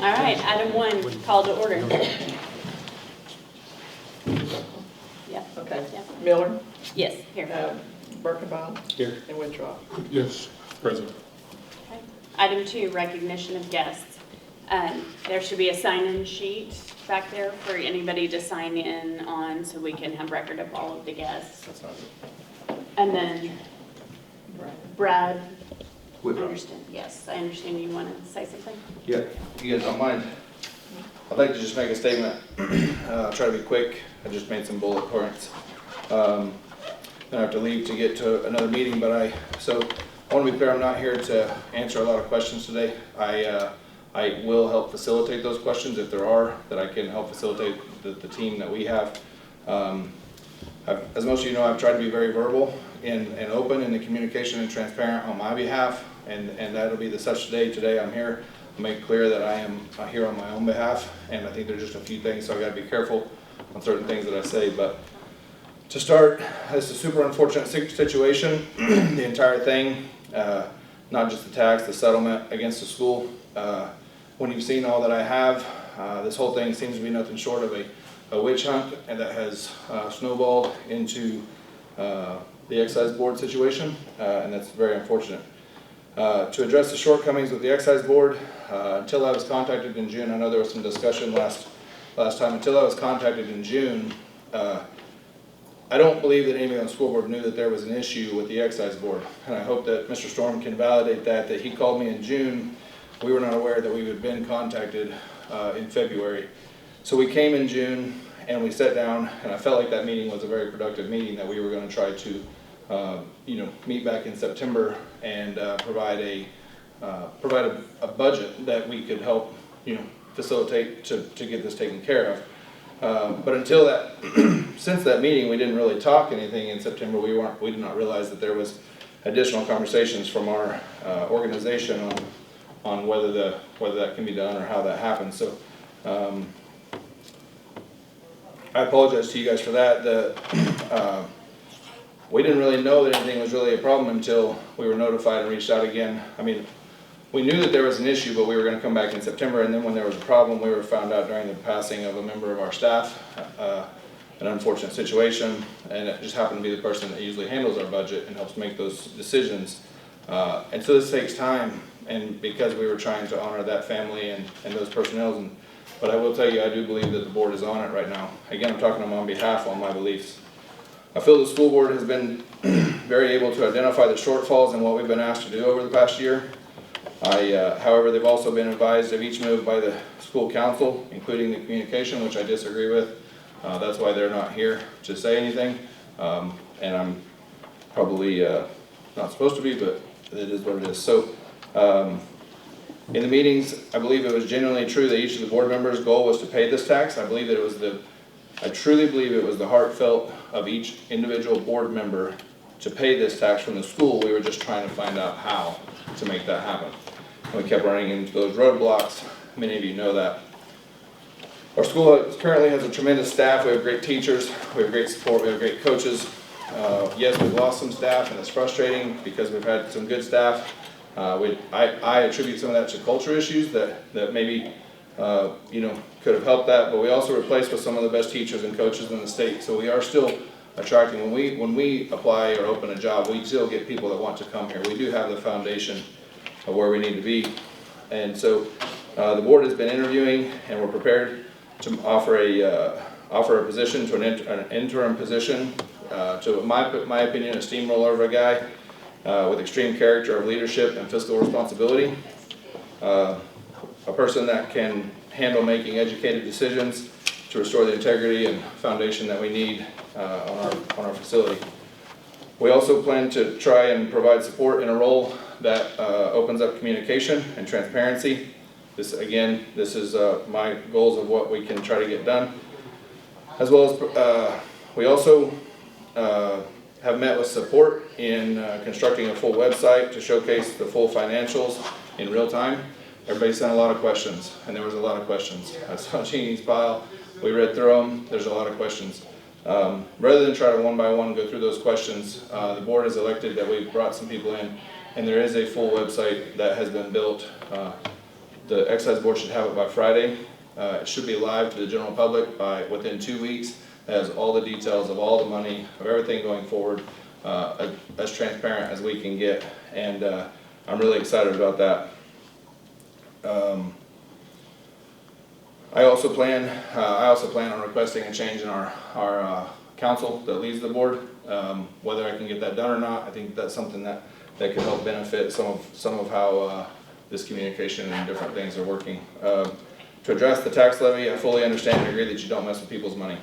All right, item 1, call to order. Yeah. Okay. Yeah. Miller, Yes, here. Berkenbile, Here. and Wittrock. Yes, present. Okay. Item 2, recognition of guests. There should be a sign-in sheet back there for anybody to sign in on so we can have record of all of the guests. That's not it. And then Brad, I Wittrock. understand, yes, I understand you want to say something? Yeah, if you guys don't mind, I'd like to just make a statement. Try to be quick. I just made some bullet points. I have to leave to get to another meeting, but I want to be clear, I'm not here to answer a lot of questions today. I will help facilitate those questions if there are, that I can help facilitate the team that we have. As most of you know, I've tried to be very verbal and open in the communication and transparent on my behalf, and that'll be the such today. Today I'm here to make clear that I am here on my own behalf, and I think there's just a few things, so I got to be careful on certain things that I say. But to start, it's a super unfortunate situation, the entire thing, not just the tax, the settlement against the school. When you've seen all that I have, this whole thing seems to be nothing short of a witch hunt, and that has snowballed into the excise board situation, and that's very unfortunate. To address the shortcomings with the excise board, until I was contacted in June, I know there was some discussion last time, until I was contacted in June, I don't believe that anybody on the school board knew that there was an issue with the excise board, and I hope that Mr. Storm can validate that he called me in June. We were not aware that we had been contacted in February. So we came in June and we sat down, and I felt like that meeting was a very productive meeting, that we were going to try to meet back in September and provide a budget that we could help facilitate to get this taken care of. But until that, since that meeting, we didn't really talk anything in September. We did not realize that there was additional conversations from our organization on whether that can be done or how that happens. So I apologize to you guys for that. We didn't really know that anything was really a problem until we were notified and reached out again. I mean, we knew that there was an issue, but we were going to come back in September, and then when there was a problem, we were found out during the passing of a member of our staff, an unfortunate situation, and it just happened to be the person that usually handles our budget and helps make those decisions. And so this takes time, and because we were trying to honor that family and those personnel, but I will tell you, I do believe that the board is on it right now. Again, I'm talking on behalf on my beliefs. I feel the school board has been very able to identify the shortfalls in what we've been asked to do over the past year. However, they've also been advised of each move by the school council, including the communication, which I disagree with. That's why they're not here to say anything, and I'm probably not supposed to be, but it is what it is. So in the meetings, I believe it was genuinely true that each of the board members' goal was to pay this tax. I truly believe it was the heartfelt of each individual board member to pay this tax from the school. We were just trying to find out how to make that happen. And we kept running into those roadblocks. Many of you know that. Our school currently has a tremendous staff. We have great teachers, we have great support, we have great coaches. Yes, we've lost some staff, and it's frustrating because we've had some good staff. I attribute some of that to culture issues that maybe could have helped that, but we also replaced with some of the best teachers and coaches in the state. So we are still attracting. When we apply or open a job, we still get people that want to come here. We do have the foundation of where we need to be, and so the board has been interviewing, and we're prepared to offer a position to an interim position to my opinion, a steamroller of a guy with extreme character of leadership and fiscal responsibility, a person that can handle making educated decisions to restore the integrity and foundation that we need on our facility. We also plan to try and provide support in a role that opens up communication and transparency. This is my goals of what we can try to get done. As well as we also have met with support in constructing a full website to showcase the full financials in real time. Everybody sent a lot of questions, and there was a lot of questions. I saw Jeannie's pile. We read through them. There's a lot of questions. Rather than try to one by one go through those questions, the board has elected that we've brought some people in, and there is a full website that has been built The excise board should have it by Friday. It should be live to the general public by within 2 weeks. It has all the details of all the money, of everything going forward, as transparent as we can get, and I'm really excited about that. I also plan on requesting a change in our council that leads the board. Whether I can get that done or not, I think that's something that could help benefit some of how this communication and different things are working. To address the tax levy, I fully understand and agree that you don't mess with people's money.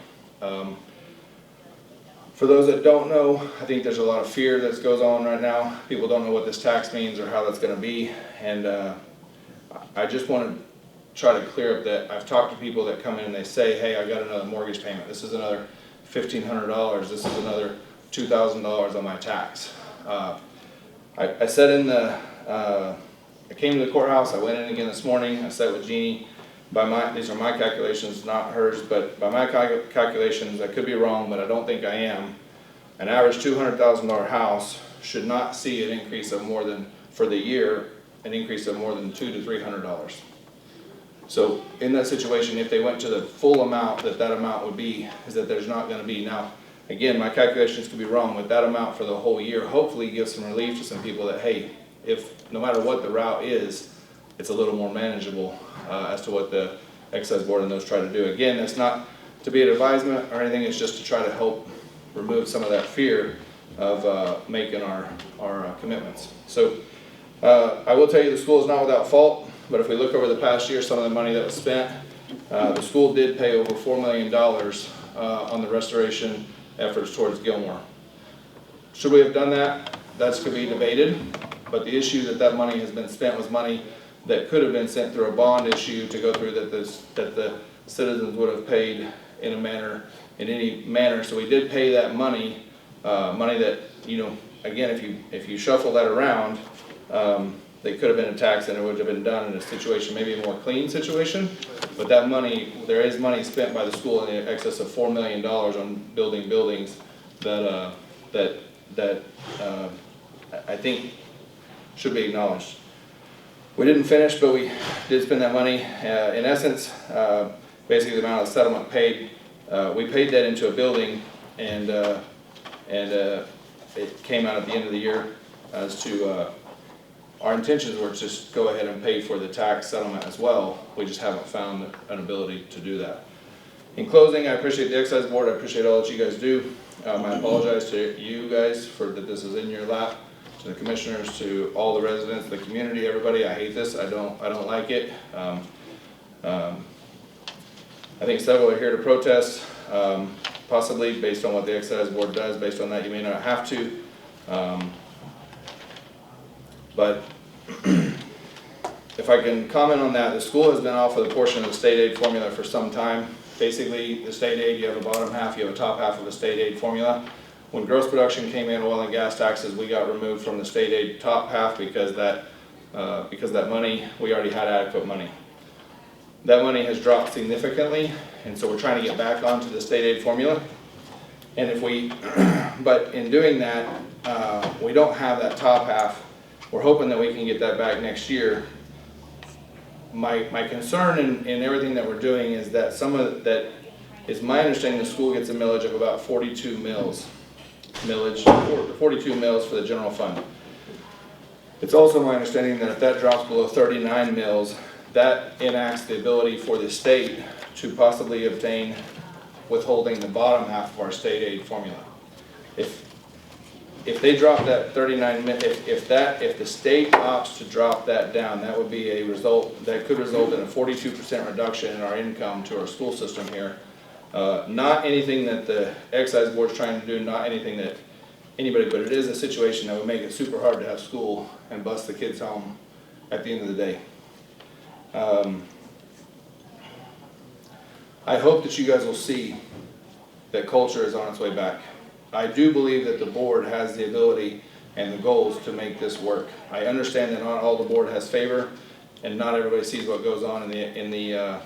For those that don't know, I think there's a lot of fear that goes on right now. People don't know what this tax means or how that's going to be, and I just want to try to clear up that I've talked to people that come in and they say, hey, I got another mortgage payment. This is another $1,500. This is another $2,000 on my tax. I said in the, I came to the courthouse, I went in again this morning, I sat with Jeannie. These are my calculations, not hers, but by my calculations, I could be wrong, but I don't think I am. An average $200,000 house should not see an increase of more than, for the year, an increase of more than $200 to $300. So in that situation, if they went to the full amount that amount would be, is that there's not going to be. Now, again, my calculations could be wrong, but that amount for the whole year hopefully gives some relief to some people that, hey, if no matter what the route is, it's a little more manageable as to what the excise board and those try to do. Again, that's not to be an advisement or anything, it's just to try to help remove some of that fear of making our commitments. So I will tell you the school is not without fault, but if we look over the past year, some of the money that was spent, the school did pay over $4 million on the restoration efforts towards Gilmore. Should we have done that? That could be debated, but the issue that money has been spent was money that could have been sent through a bond issue to go through that the citizens would have paid in any manner. So we did pay that money that, you know, again, if you shuffle that around, they could have been a tax and it would have been done in a situation, maybe a more clean situation. But that money, there is money spent by the school in excess of $4 million on building buildings that I think should be acknowledged. We didn't finish, but we did spend that money. In essence, basically the amount of settlement paid, we paid that into a building, and it came out at the end of the year as to our intentions were to just go ahead and pay for the tax settlement as well. We just haven't found an ability to do that. In closing, I appreciate the excise board. I appreciate all that you guys do. I apologize to you guys for that this is in your lap, to the commissioners, to all the residents, the community, everybody. I hate this. I don't like it. I think several are here to protest, possibly based on what the excise board does. Based on that, you may not have to. But if I can comment on that, the school has been off of the portion of the state aid formula for some time. Basically, the state aid, you have a bottom half, you have a top half of the state aid formula. When gross production came in, oil and gas taxes, we got removed from the state aid top half because that money, we already had adequate money. That money has dropped significantly, and so we're trying to get back onto the state aid formula. And if we, but in doing that, we don't have that top half. We're hoping that we can get that back next year. My concern in everything that we're doing is that that is my understanding the school gets a millage of about 42 mills. 42 mills for the general fund. It's also my understanding that if that drops below 39 mills, that enacts the ability for the state to possibly obtain withholding the bottom half of our state aid formula. If they drop that 39, if the state opts to drop that down, that would be a result that could result in a 42% reduction in our income to our school system here. Not anything that the excise board is trying to do, not anything that anybody, but it is a situation that would make it super hard to have school and bus the kids home at the end of the day. I hope that you guys will see that culture is on its way back. I do believe that the board has the ability and the goals to make this work. I understand that not all the board has favor, and not everybody sees what goes on in the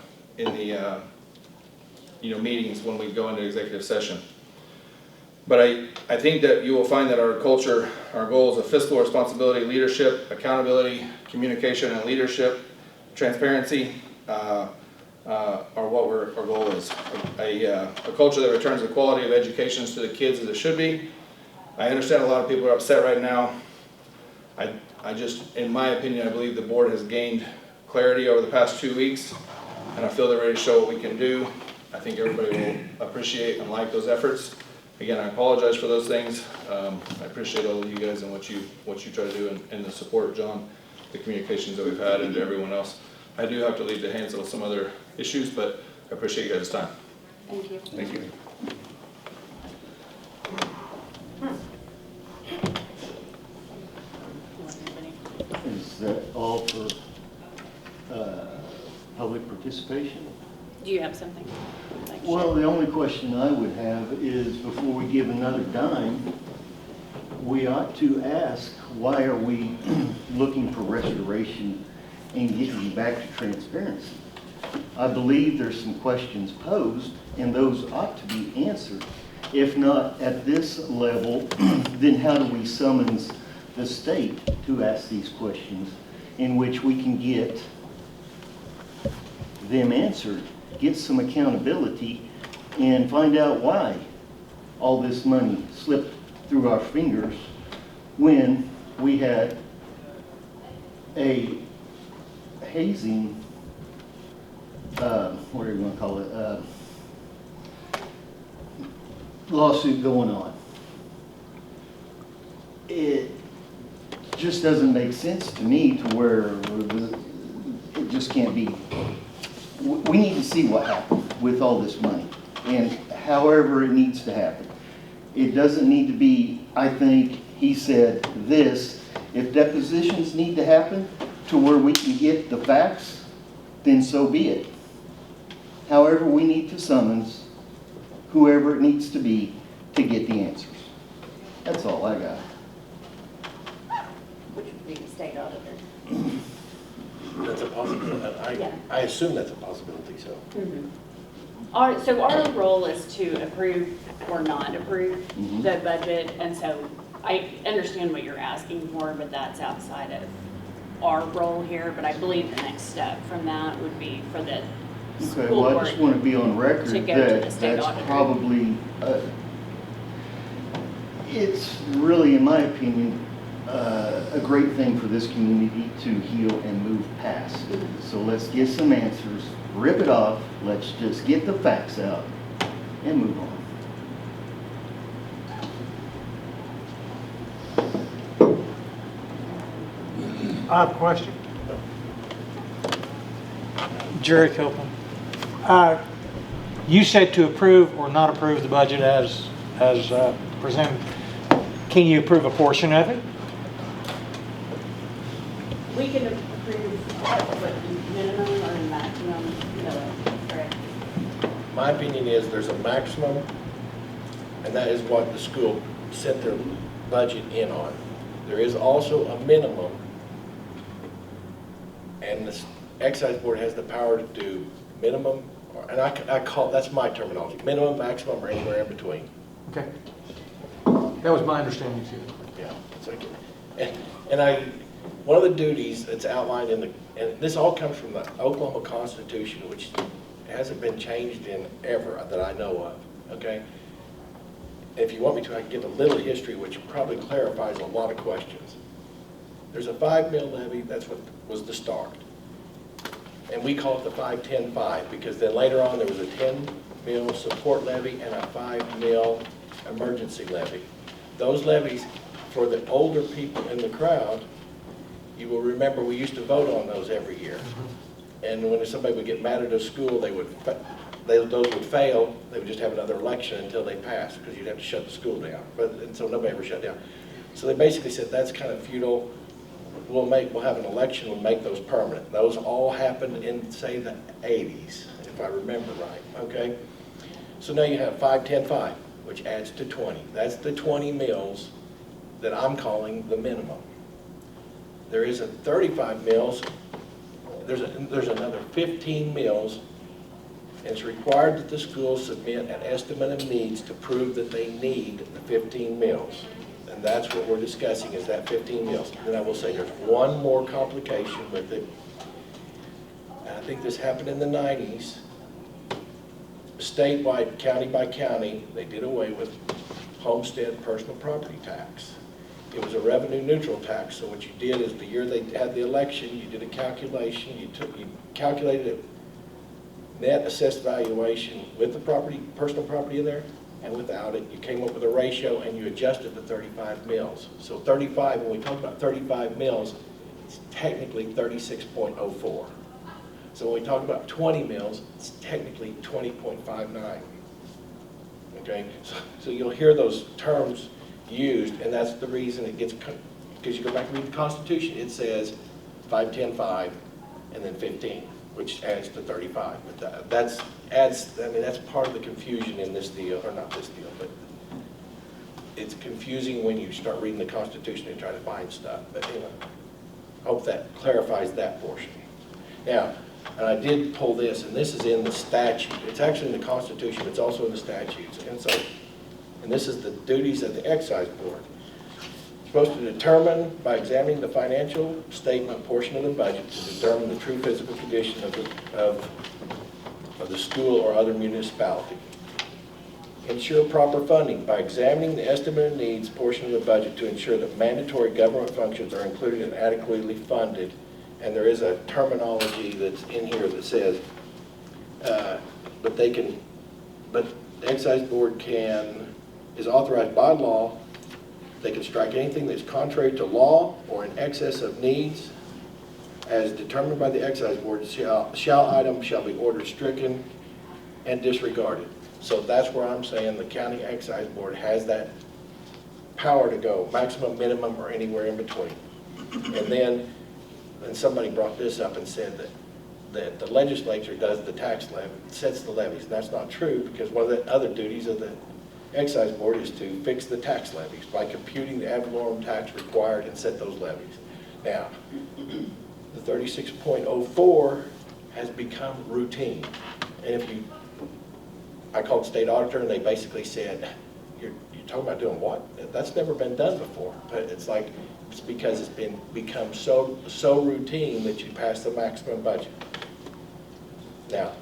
meetings when we go into executive session. But I think that you will find that our culture, our goals of fiscal responsibility, leadership, accountability, communication and leadership, transparency are what our goal is. A culture that returns the quality of education to the kids as it should be. I understand a lot of people are upset right now. I just, in my opinion, I believe the board has gained clarity over the past 2 weeks, and I feel they're ready to show what we can do. I think everybody will appreciate and like those efforts. Again, I apologize for those things. I appreciate all of you guys and what you try to do, and the support, John, the communications that we've had, and to everyone else. I do have to leave the hands of some other issues, but I appreciate you guys' time. Thank you. Thank you. Is that all for public participation? Do you have something? Like Well, the only question I would have is, before we give another dime, we ought to ask, why are we looking for restoration and getting back to transparency? I believe there's some questions posed, and those ought to be answered. If not at this level, then how do we summons the state to ask these questions, in which we can get them answered, get some accountability, and find out why all this money slipped through our fingers when we had a hazing, what are you going to call it, lawsuit going on. It just doesn't make sense to me to where it just can't be. We need to see what happened with all this money, and however it needs to happen. It doesn't need to be, I think he said this, if depositions need to happen to where we can get the facts, then so be it. However, we need to summons whoever it needs to be to get the answers. That's all I got. which would be the state auditor. That's a possibility. Yeah. I assume that's a possibility, so. So our role is to approve or not approve Mhm. the budget, and so I understand what you're asking for, but that's outside of our role here. But I believe the next step from that would be for the Okay, school well, I just want board. to be on record to go to the that state that's auditor. probably, it's really, in my opinion, a great thing for this community to heal and move past. So let's get some answers, rip it off, let's just get the facts out and move on. I have a question. Jerry Copeland. You said to approve or not approve the budget as presented. Can you approve a portion of it? We can approve what minimum or maximum, correct? My opinion is there's a maximum, and that is what the school set their budget in on. There is also a minimum, and the excise board has the power to do minimum, and I call, that's my terminology, minimum, maximum, or anywhere in between. Okay. That was my understanding too. Yeah, it's like, one of the duties that's outlined in and this all comes from the Oklahoma Constitution, which hasn't been changed in ever that I know of, okay? If you want me to, I can give a little history, which probably clarifies a lot of questions. There's a 5 mil levy, that's what was the start. And we call it the 5-10-5, because then later on there was a 10 mil support levy and a 5 mil emergency levy. Those levies, for the older people in the crowd, you will remember we used to vote on those every year. And when somebody would get mad at a school, those would fail, they would just have another election until they passed, because you'd have to shut the school down. And so nobody ever shut down. So they basically said, that's kind of futile. We'll have an election, we'll make those permanent. Those all happened in, say, the 80s, if I remember right, okay? So now you have 5-10-5, which adds to 20. That's the 20 mils that I'm calling the minimum. There is a 35 mils, there's another 15 mils, and it's required that the schools submit an estimate of needs to prove that they need the 15 mils. And that's what we're discussing, is that 15 mils. Then I will say there's one more complication with it. think this happened in the 90s, statewide, county by county, they did away with homestead personal property tax. It was a revenue neutral tax, so what you did is the year they had the election, you did a calculation, you calculated a net assessed valuation with the property, personal property in there, and without it. You came up with a ratio and you adjusted the 35 mills. So 35, when we talk about 35 mills, it's technically 36.04. So when we talk about 20 mills, it's technically 20.59. Okay, so you'll hear those terms used, and that's the reason it gets, because you go back and read the Constitution, it says 5, 10, 5, and then 15, which adds to 35. But that's part of the confusion in this deal, or not this deal, but it's confusing when you start reading the Constitution and try to find stuff. But anyway, I hope that clarifies that portion. Now, and I did pull this, and this is in the statute. It's actually in the Constitution, but it's also in the statutes. And this is the duties of the Excise Board. It's supposed to determine, by examining the financial statement portion of the budget, to determine the true physical condition of the school or other municipality. Ensure proper funding by examining the estimated needs portion of the budget to ensure that mandatory government functions are included and adequately funded. And there is a terminology that's in here that says, but the Excise Board is authorized by law. They can strike anything that's contrary to law or in excess of needs as determined by the Excise Board. Items shall be ordered stricken and disregarded. So that's where I'm saying the County Excise Board has that power to go maximum, minimum, or anywhere in between. And somebody brought this up and said that the legislature does the tax levy, sets the levies. And that's not true, because one of the other duties of the Excise Board is to fix the tax levies by computing the ad valorem tax required and set those levies. Now, the 36.04 has become routine. And I called state auditor and they basically said, you're talking about doing what? That's never been done before. But it's because it's become so routine that you pass the maximum budget. Now,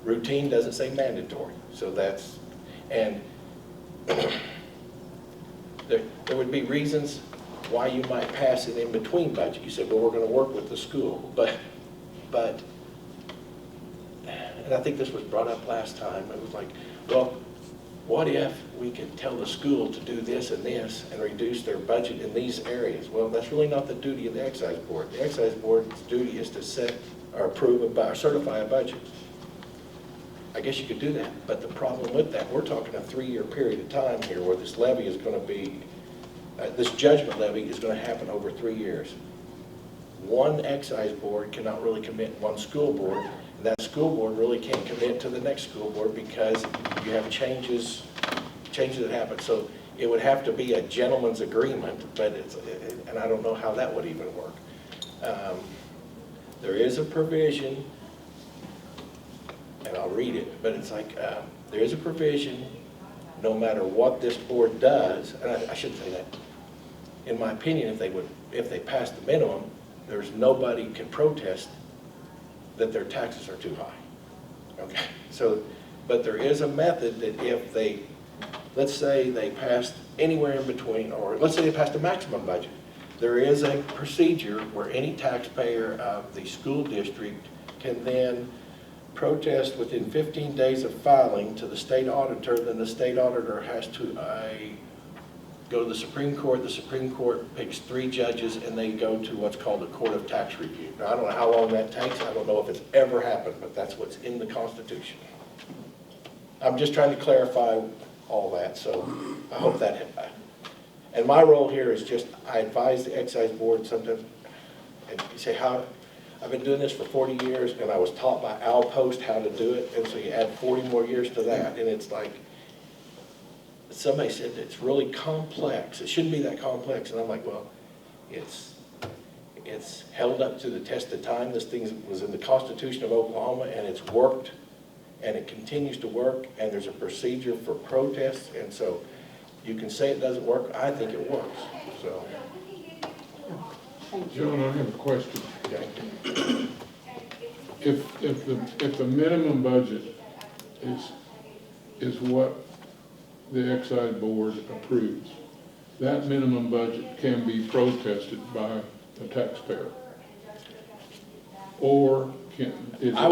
routine doesn't say mandatory, so that's, and there would be reasons why you might pass it in between budget. You said, well, we're going to work with the school, but, and I think this was brought up last time, it was like, well, what if we could tell the school to do this and reduce their budget in these areas? Well, that's really not the duty of the Excise Board. The Excise Board's duty is to set or approve or certify a budget. I guess you could do that, but the problem with that, we're talking a 3-year period of time here where this levy is going to be, this judgment levy is going to happen over 3 years. One Excise Board cannot really commit one school board. That school board really can't commit to the next school board because you have changes that happen. So it would have to be a gentleman's agreement, but and I don't know how that would even work. There is a provision, and I'll read it, but it's like, there is a provision, no matter what this board does, and I should say that, in my opinion, if they pass the minimum, there's nobody can protest that their taxes are too high. Okay, so, but there is a method that if they, let's say they passed anywhere in between, or let's say they passed a maximum budget, there is a procedure where any taxpayer of the school district can then protest within 15 days of filing to the state auditor. Then the state auditor has to go to the Supreme Court. The Supreme Court picks 3 judges and they go to what's called the Court of Tax Review. Now, I don't know how long that takes. I don't know if it's ever happened, but that's what's in the Constitution. I'm just trying to clarify all that, so I hope that hit back. And my role here is just, I advise the Excise Board sometimes, and you say, I've been doing this for 40 years, and I was taught by Al Post how to do it, and so you add 40 more years to that, and it's like, somebody said it's really complex. It shouldn't be that complex, and I'm like, well, it's held up to the test of time. This thing was in the Constitution of Oklahoma, and it's worked, and it continues to work, and there's a procedure for protests, and so you can say it doesn't work. I think it works. So, Thank you. John, I have a question. okay. if the minimum budget is what the excise board approves, that minimum budget can be protested by the taxpayer. Or can, is it? I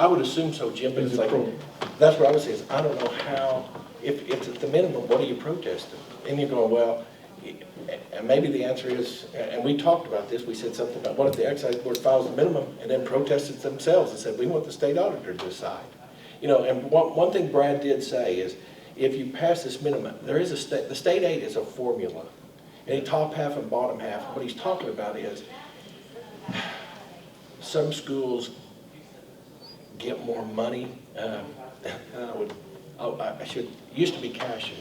would assume so, Jim, but Is it's it like, pro- that's what I was saying, is I don't know how, if it's at the minimum, what are you protesting? And you're going, well, and maybe the answer is, and we talked about this, we said something about, what if the excise board files the minimum and then protested themselves and said, we want the state auditor to decide? You know, and one thing Brad did say is, if you pass this minimum, there is the state aid is a formula. And top half and bottom half, what he's talking about is, some schools get more money. I should, used to be Cashion,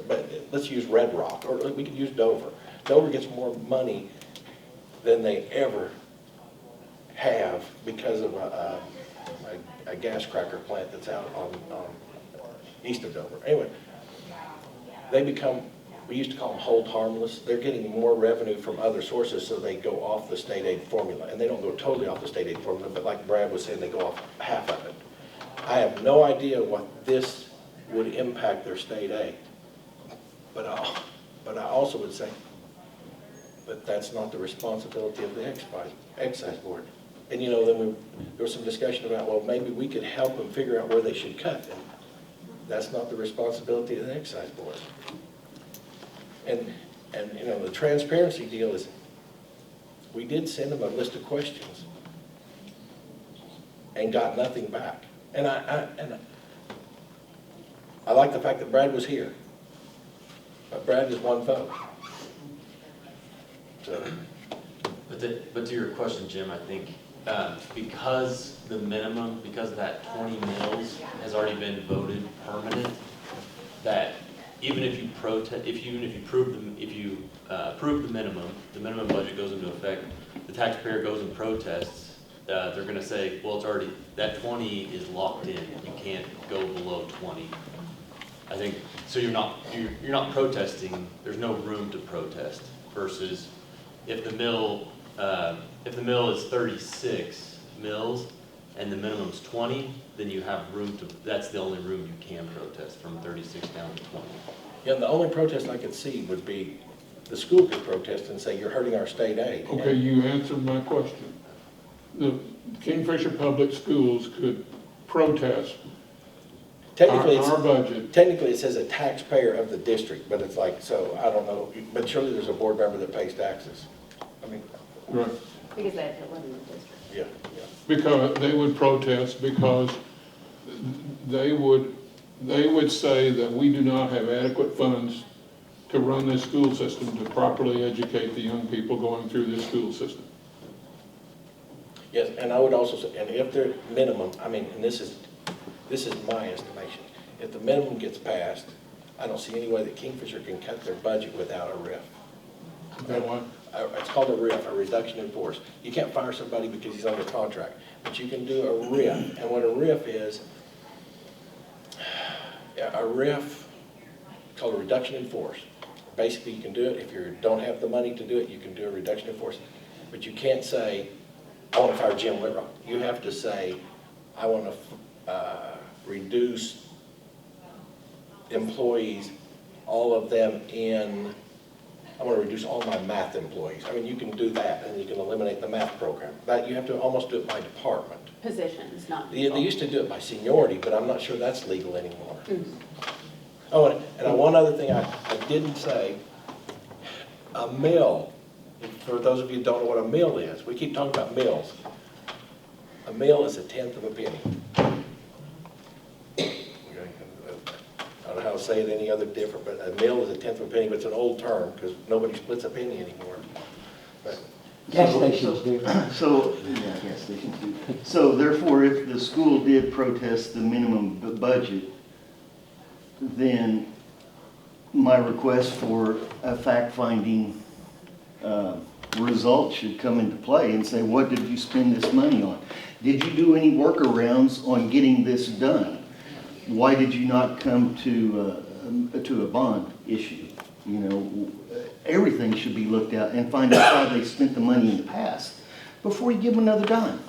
but let's use Red Rock, or we could use Dover. Dover gets more money than they ever have because of a gas cracker plant that's out on east of Dover. Anyway, they become, we used to call them hold harmless. They're getting more revenue from other sources, so they go off the state aid formula. And they don't go totally off the state aid formula, but like Brad was saying, they go off half of it. I have no idea what this would impact their state aid. But I also would say, but that's not the responsibility of the excise board. And you know, then there was some discussion about, well, maybe we could help them figure out where they should cut. And that's not the responsibility of the excise board. And you know, the transparency deal is, we did send them a list of questions and got nothing back. And I like the fact that Brad was here, but Brad is one vote. So, But to your question, Jim, I think because the minimum, because that 20 mils has already been voted permanent, that even if you protest, if you approve the minimum budget goes into effect, the taxpayer goes and protests, they're going to say, well, it's already, that 20 is locked in. You can't go below 20. I think so. You're not protesting. There's no room to protest. Versus if the mill is 36 mils and the minimum's 20, then you have room to. That's the only room you can protest, from 36 down to 20. yeah, the only protest I could see would be the school could protest and say, you're hurting our state aid. Okay, you answered my question. The Kingfisher Public Schools could protest Technically, our budget. technically it says a taxpayer of the district, but it's like, so I don't know, but surely there's a board member that pays taxes. I mean, Right. Because they have to live in the district. yeah. Because they would protest because they would say that we do not have adequate funds to run this school system, to properly educate the young people going through this school system. Yes, and I would also say, and if their minimum, I mean, and this is my estimation, if the minimum gets passed, I don't see any way that Kingfisher can cut their budget without a RIF. Is that why? It's called a RIF, a reduction in force. You can't fire somebody because he's under contract, but you can do a RIF. And what a RIF is, a RIF, called a reduction in force. Basically, you can do it, if you don't have the money to do it, you can do a reduction in force. But you can't say, I want to fire Jim Wittrock. You have to say, I want to reduce employees, all of them in, I want to reduce all my math employees. I mean, you can do that, and you can eliminate the math program. But you have to almost do it by department. Positions, not They people. used to do it by seniority, but I'm not sure that's legal anymore. Oh, and one other thing I didn't say, a mill, for those of you who don't know what a mill is, we keep talking about mills. A mill is 1/10 of a penny. Okay. I don't know how to say it any other different, but a mill is 1/10 of a penny, but it's an old term because nobody splits a penny anymore. But Gas stations do. So, yeah, gas stations do. So therefore, if the school did protest the minimum budget, then my request for a fact-finding result should come into play and say, what did you spend this money on? Did you do any workarounds on getting this done? Why did you not come to a bond issue? You know, everything should be looked at and find out how they spent the money in the past before you give them another dime.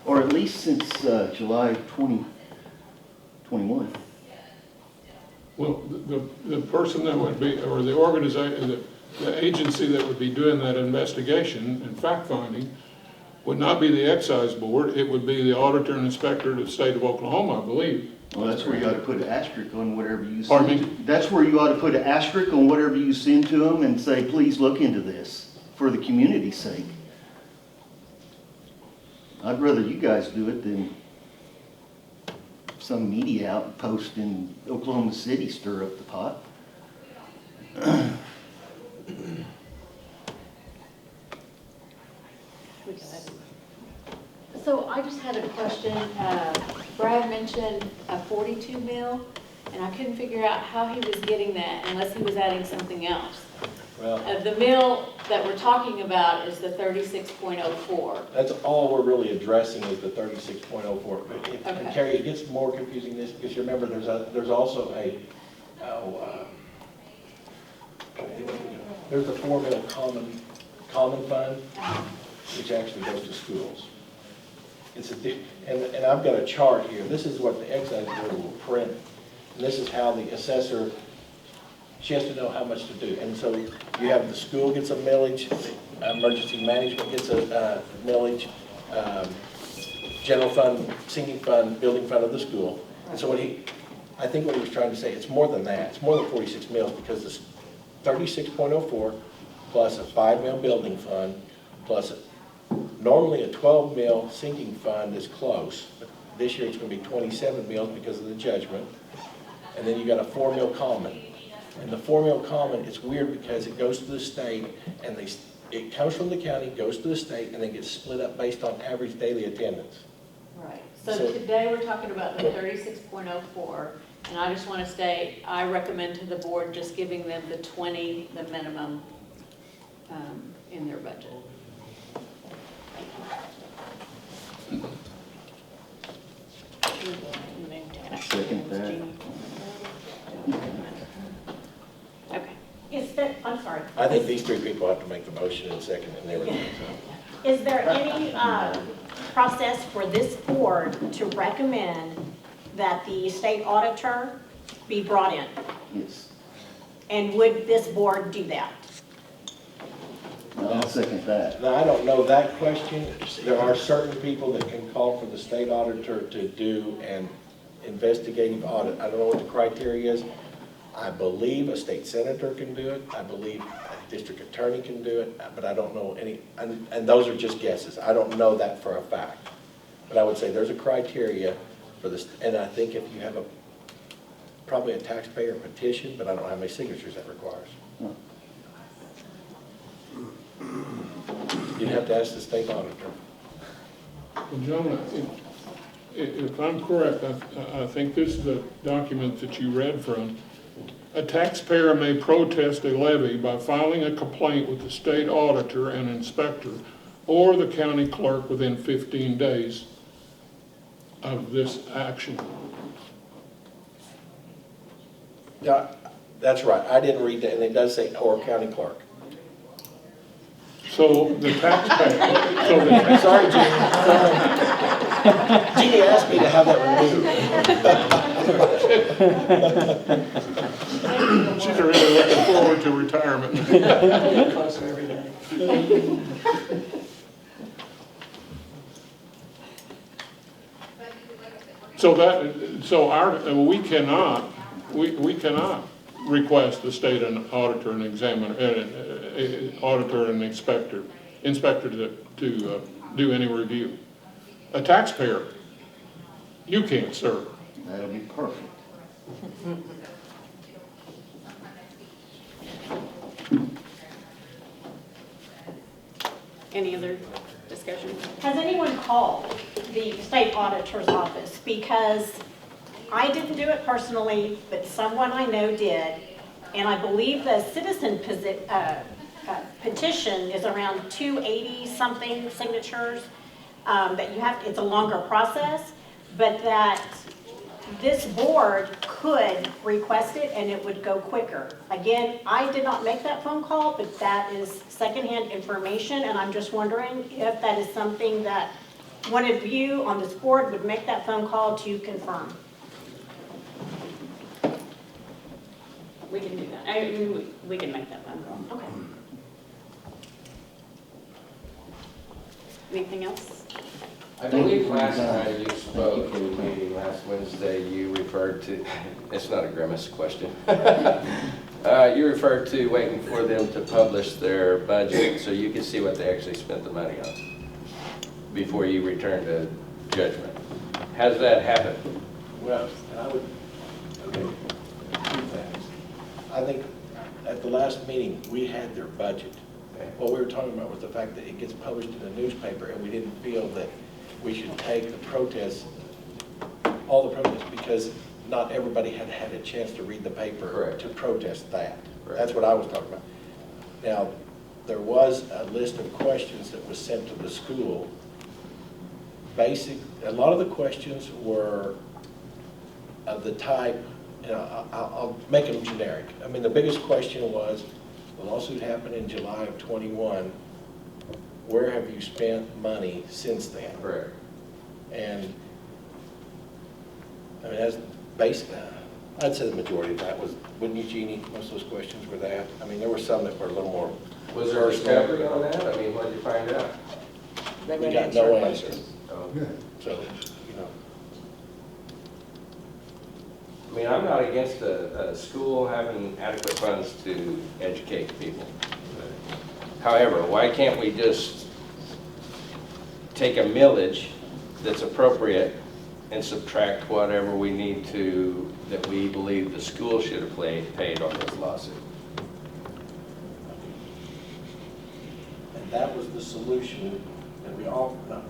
or at least since July 2021. Well, the person that would be, or the organization, the agency that would be doing that investigation and fact-finding would not be the excise board, it would be the auditor and inspector of the state of Oklahoma, I believe. Well, that's where you ought to put an asterisk on whatever you Pardon send. me? That's where you ought to put an asterisk on whatever you send to them and say, please look into this for the community's sake. I'd rather you guys do it than some media outpost in Oklahoma City stir up the pot. So I just had a question. Brad mentioned a 42 mil, and I couldn't figure out how he was getting that unless he was adding something else. Well, The mill that we're talking about is the 36.04. that's all we're really addressing is the 36.04. And Okay. Carrie, it gets more confusing this, because you remember there's also there's the 4 mil common fund, which actually goes to schools. It's and I've got a chart here. This is what the excise board will print. And this is how the assessor, she has to know how much to do. And so you have the school gets a millage, emergency management gets a millage, general fund, sinking fund, building fund of the school. And so I think what he was trying to say, it's more than that. It's more than 46 mils, because this 36.04 plus a 5 mil building fund plus normally a 12 mil sinking fund is close. But this year it's going to be 27 mils because of the judgment. And then you got a 4 mil common. And the 4 mil common, it's weird because it goes to the state, and it comes from the county, goes to the state, and then gets split up based on average daily attendance. Right. So today we're talking about the 36.04, and I just want to state, I recommend to the board just giving them the 20, the minimum in their budget. Second that. Okay. Is there, I'm sorry, I think these three people have to make the motion and second and everything. So. is there any process for this board to recommend that the state auditor be brought in? Yes. And would this board do that? I'll second that. Now, I don't know that question. There are certain people that can call for the state auditor to do an investigative audit. I don't know what the criteria is. I believe a state senator can do it. I believe a district attorney can do it, but I don't know any, and those are just guesses. I don't know that for a fact. But I would say there's a criteria for this, and I think if you have probably a taxpayer petition, but I don't know how many signatures that requires. You'd have to ask the state auditor. Well, John, if I'm correct, I think this is the document that you read from. A taxpayer may protest a levy by filing a complaint with the state auditor and inspector or the county clerk within 15 days of this action. Yeah, that's right. I didn't read that, and it does say or county clerk. So the taxpayer, Sorry, Jeannie. Jeannie asked me to have that removed. she's really looking forward to retirement. We cannot request the state and auditor and examiner, auditor and inspector to do any review. A taxpayer, you can't, sir. That'll be perfect. Any other discussion? Has anyone called the state auditor's office? Because I didn't do it personally, but someone I know did. And I believe the citizen petition is around 280-something signatures. That you have, it's a longer process, but that this board could request it and it would go quicker. Again, I did not make that phone call, but that is secondhand information, and I'm just wondering if that is something that one of you on this board would make that phone call to confirm. We can do that. We can make that phone call. Okay. Anything else? I believe last time you spoke in the meeting last Wednesday, you referred to, it's not a grimace question. You referred to waiting for them to publish their budget so you could see what they actually spent the money on before you return to judgment. Has that happened? Well, and I would, okay, two things. I think at the last meeting, we had their budget. What we were talking about was the fact that it gets published in the newspaper, and we didn't feel that we should take the protests, all the protests, because not everybody had had a chance to read the paper. Correct. To protest that. Correct. That's what I was talking about. Now, there was a list of questions that was sent to the school. A lot of the questions were of the type, you know, I'll make them generic. I mean, the biggest question was, the lawsuit happened in July of '21. Where have you spent money since then? Correct. And, I mean, that's basic. I'd say the majority of that was, wouldn't you, Jeannie? Most of those questions were that. I mean, there were some that were a little more. Was there a discovery on that? I mean, what did you find out? We got no answer. Oh. So, you know. I mean, I'm not against a school having adequate funds to educate people. However, why can't we just take a millage that's appropriate and subtract whatever we need to, that we believe the school should have paid on this lawsuit? And that was the solution that we offered.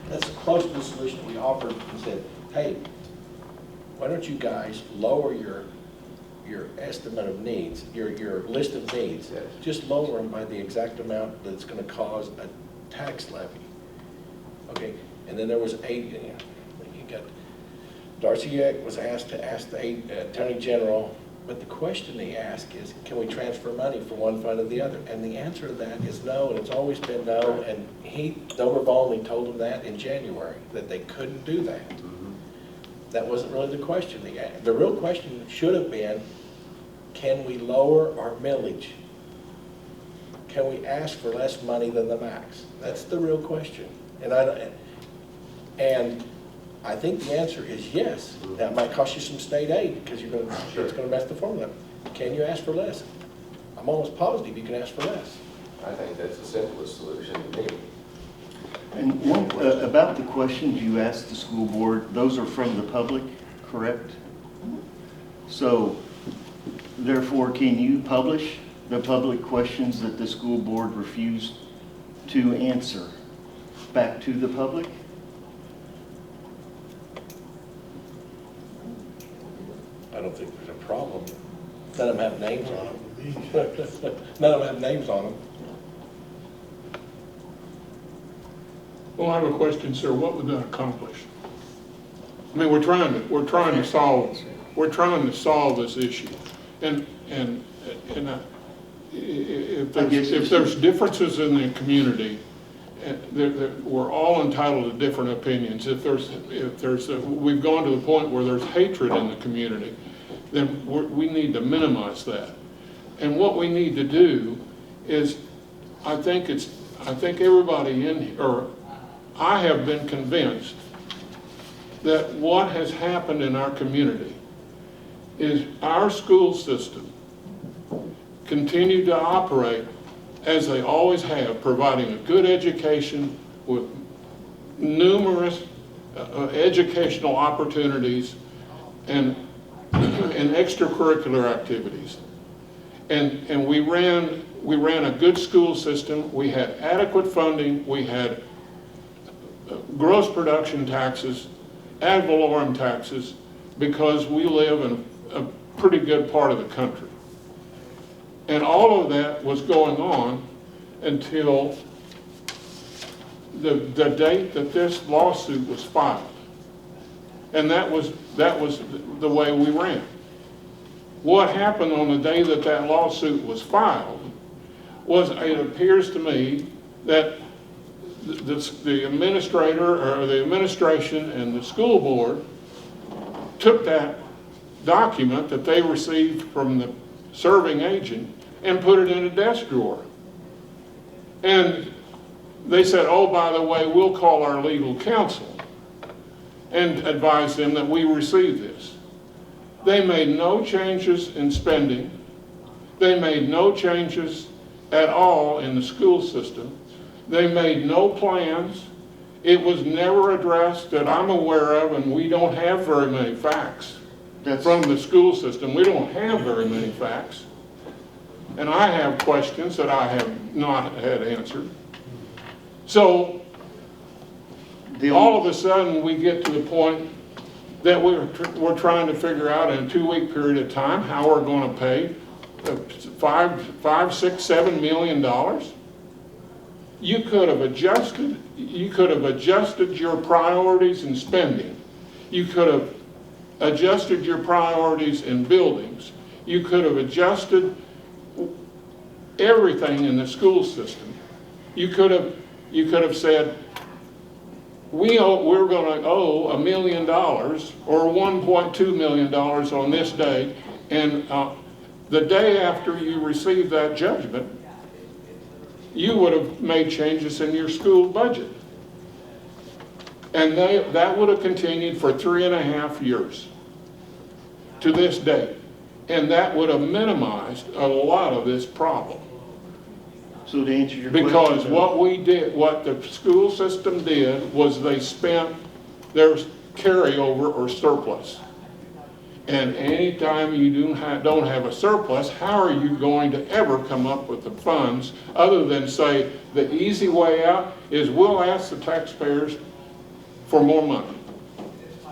That's close to the solution we offered and said, hey, why don't you guys lower your estimate of needs, your list of needs? Yes. Just lower them by the exact amount that's going to cause a tax levy. Okay, and then there was you got, Darcy Yeck was asked to ask the Attorney General, but the question they ask is, can we transfer money from one fund to the other? And the answer to that is no, and it's always been no, and Dover only told them that in January, that they couldn't do that. That wasn't really the question. The real question should have been, can we lower our millage? Can we ask for less money than the max? That's the real question. And I think the answer is yes. That might cost you some state aid because it's going to mess the formula. Can you ask for less? I'm almost positive you can ask for less. I think that's the simplest solution to me. And one, about the questions you asked the school board, those are from the public, correct? So, therefore, can you publish the public questions that the school board refused to answer back to the public? I don't think there's a problem. None of them have names on them. None of them have names on them. Well, I have a question, sir. What would that accomplish? I mean, we're trying to solve this issue. And if there's differences in the community, we're all entitled to different opinions. If we've gone to the point where there's hatred in the community, then we need to minimize that. And what we need to do is, I think everybody in here, or I have been convinced that what has happened in our community is our school system continued to operate as they always have, providing a good education with numerous educational opportunities and extracurricular activities. And we ran a good school system. We had adequate funding. We had gross production taxes, ad valorem taxes, because we live in a pretty good part of the country. And all of that was going on until the date that this lawsuit was filed. And that was the way we ran. What happened on the day that that lawsuit was filed was, it appears to me, that the administrator, or the administration and the school board took that document that they received from the serving agent and put it in a desk drawer. And they said, oh, by the way, we'll call our legal counsel and advise them that we received this. They made no changes in spending. They made no changes at all in the school system. They made no plans. It was never addressed that I'm aware of, and we don't have very many facts from the school system. We don't have very many facts. And I have questions that I have not had answered. So all of a sudden we get to the point that we're trying to figure out in a 2-week period of time how we're going to pay $5, $6, $7 million. You could have adjusted your priorities in spending. You could have adjusted your priorities in buildings. You could have adjusted everything in the school system. You could have said, we're going to owe $1 million or $1.2 million on this day, and the day after you receive that judgment, you would have made changes in your school budget. And that would have continued for 3.5 years to this day. And that would have minimized a lot of this problem. So to answer your question. Because what the school system did was they spent their carryover or surplus. And anytime you don't have a surplus, how are you going to ever come up with the funds other than say the easy way out is we'll ask the taxpayers for more money?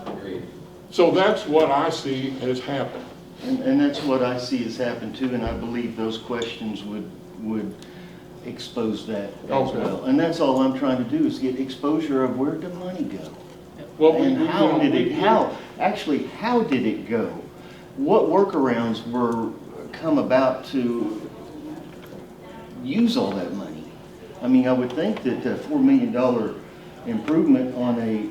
Agreed. So that's what I see has happened. And that's what I see has happened too, and I believe those questions would expose that as Okay. well. And that's all I'm trying to do is get exposure of where did money go? Well, And how did it go? What workarounds were come about to use all that money? I mean, I would think that a $4 million improvement on a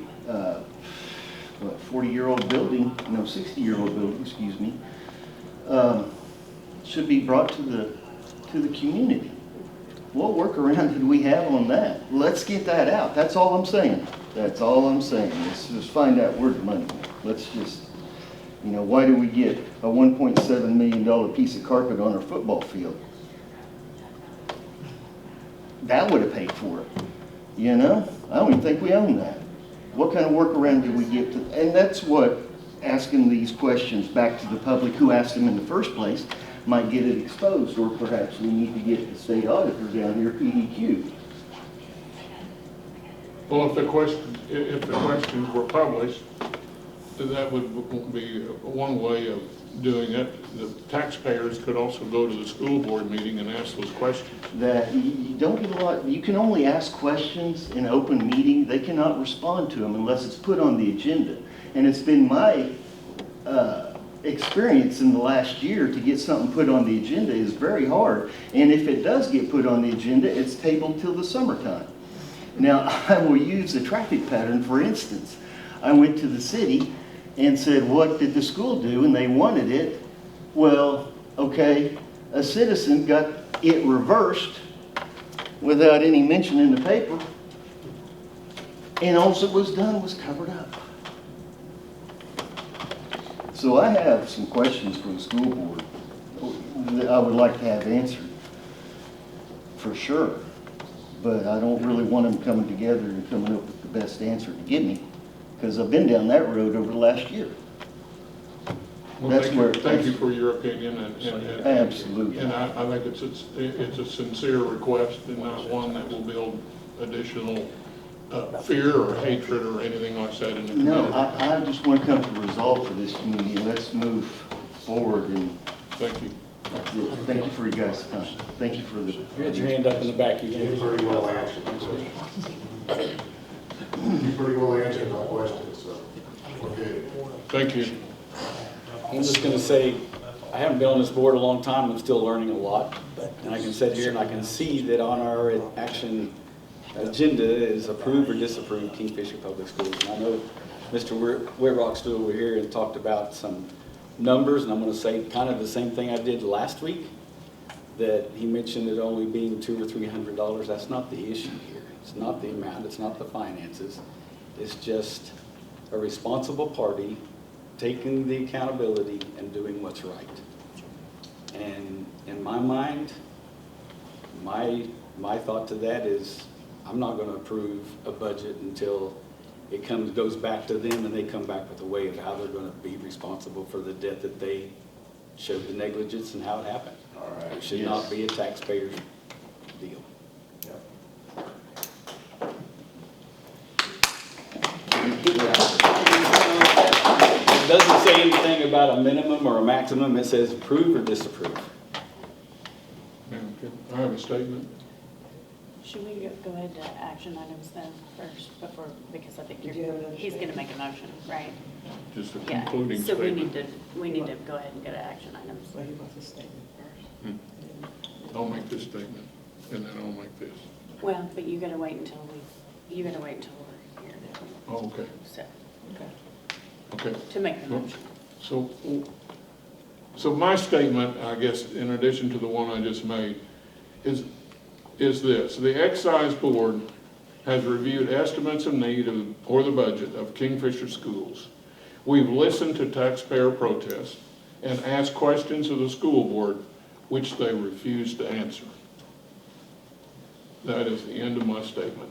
40-year-old building, no, 60-year-old building, excuse me, should be brought to the community. What workaround did we have on that? Let's get that out. That's all I'm saying. That's all I'm saying. Let's just find out where the money went. Let's just, why do we get a $1.7 million piece of carpet on our football field? That would have paid for it. I don't even think we own that. What kind of workaround did we get to? And that's what asking these questions back to the public who asked them in the first place might get it exposed, or perhaps we need to get the state auditor down here, PDQ. Well, if the questions were published, that would be one way of doing it. The taxpayers could also go to the school board meeting and ask those questions. That you don't get a lot, you can only ask questions in an open meeting. They cannot respond to them unless it's put on the agenda. And it's been my experience in the last year to get something put on the agenda is very hard. And if it does get put on the agenda, it's tabled till the summertime. Now, I will use a traffic pattern, for instance. I went to the city and said, what did the school do? And they wanted it. Well, okay, a citizen got it reversed without any mention in the paper. And all that was done was covered up. So I have some questions for the school board that I would like to have answered, for sure. But I don't really want them coming together and coming up with the best answer to give me, because I've been down that road over the last year. Well, That's where. thank you for your opinion, and Absolutely. And I think it's a sincere request and not one that will build additional fear or hatred or anything like that in the community. No, I just want to come to a resolve for this community. Let's move forward, and Thank you. that's it. Thank you for your guys' time. Thank you for the. You had your hand up in the back. You You pretty well answered my questions, so we're good. Thank you. I'm just gonna say, I haven't been on this board a long time, I'm still learning a lot. And I can sit here and I can see that on our action agenda is approve or disapprove Kingfisher Public Schools. And I know Mr. Wittrock stood over here and talked about some numbers, and I'm going to say kind of the same thing I did last week, that he mentioned it only being $200 or $300. That's not the issue here. It's not the amount, it's not the finances. It's just a responsible party taking the accountability and doing what's right. And in my mind, my thought to that is I'm not going to approve a budget until it goes back to them and they come back with a way of how they're going to be responsible for the debt that they showed the negligence and how it happened. All right. It should not be a taxpayer's deal. It doesn't say anything about a minimum or a maximum. It says approve or disapprove. Madam Chair, I have a statement. Should we go ahead to action items then first before, because I think Do you have another he's going to make a motion, right? Just a Yeah, concluding so statement. we need to go ahead and go to action items. Well, he wants a statement first. I'll make this statement, and then I'll make this. Well, but you got to wait until we're here, Oh, okay, so, okay. to make the motion. So my statement, I guess, in addition to the one I just made, is this. The Excise Board has reviewed estimates of need or the budget of Kingfisher schools. We've listened to taxpayer protests and asked questions of the school board, which they refused to answer. That is the end of my statement.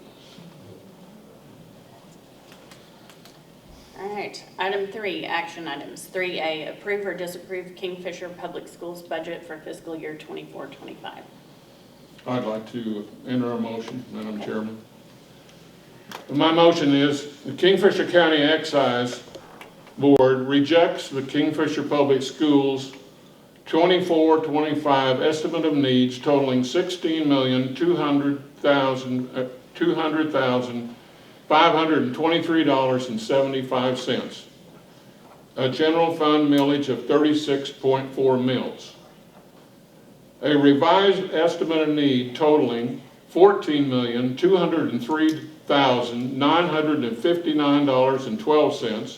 All right, item 3, action items. 3A, approve or disapprove Kingfisher Public Schools budget for fiscal year 24-25. I'd like to enter a motion, Madam Chairman. My motion is the Kingfisher County Excise Board rejects the Kingfisher Public Schools 24-25 estimate of needs totaling $16,200,523.75. A general fund millage of 36.4 mils. A revised estimate of need totaling $14,203,959.12.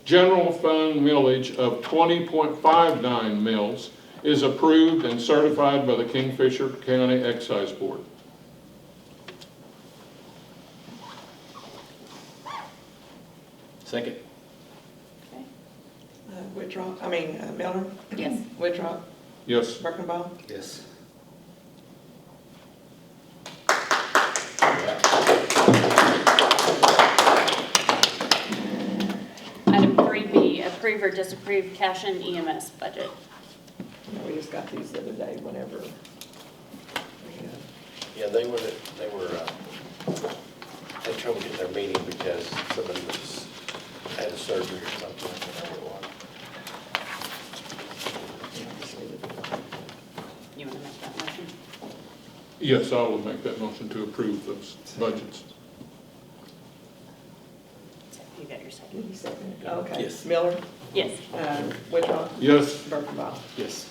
General fund millage of 20.59 mils is approved and certified by the Kingfisher County Excise Board. Second. Okay. Miller? Yes. Wittrock? Yes. Berkenbile? Yes. Item 3B, approve or disapprove cash and EMS budget. We just got these the other day, whenever. Yeah, they had trouble getting their meeting because somebody had a surgery or something, I don't know what it was. You want to make that motion? Yes, I will make that motion to approve those budgets. You got your second? He seconded it. Okay. Yes. Miller? Yes. Wittrock? Yes. Berkenbile? Yes.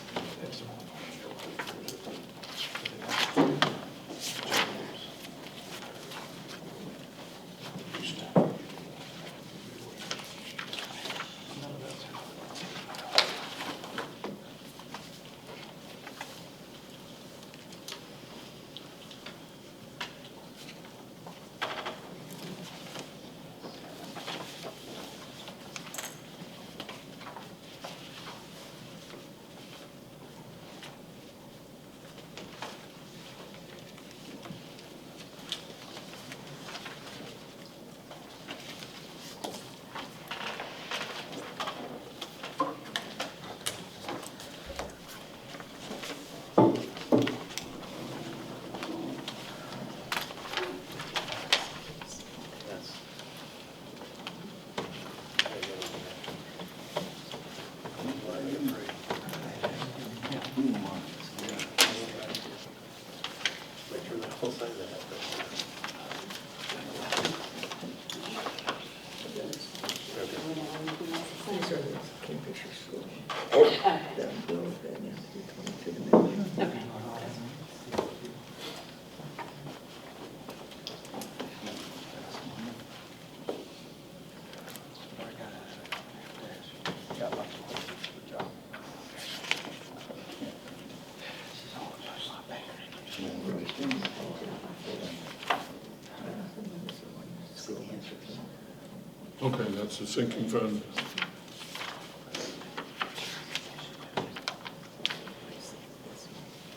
Okay, that's the sinking fund.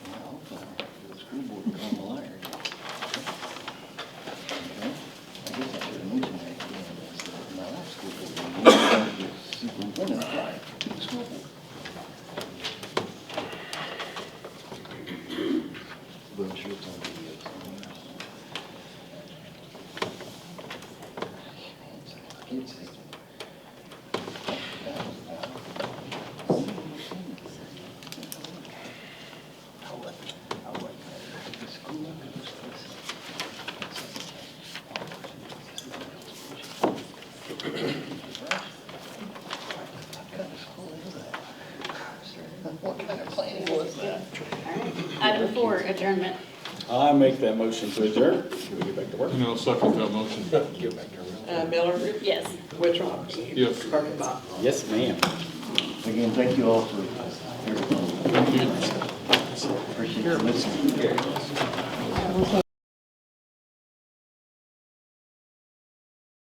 Well, the school board would become a liar. Okay? I guess I should have mentioned that in my last school board meeting. The superintendent applied to the school board. But I'm sure it's on video somewhere. Kids say, what kind of planning was that? Item 4, adjournment. I make that motion to adjourn. Can we get back to work? And I'll second that motion. Get back there. Miller, Yes. Wittrock, Yes. Berkenbile. Yes, ma'am. Again, thank you all for everything. Thank you. Appreciate you listening.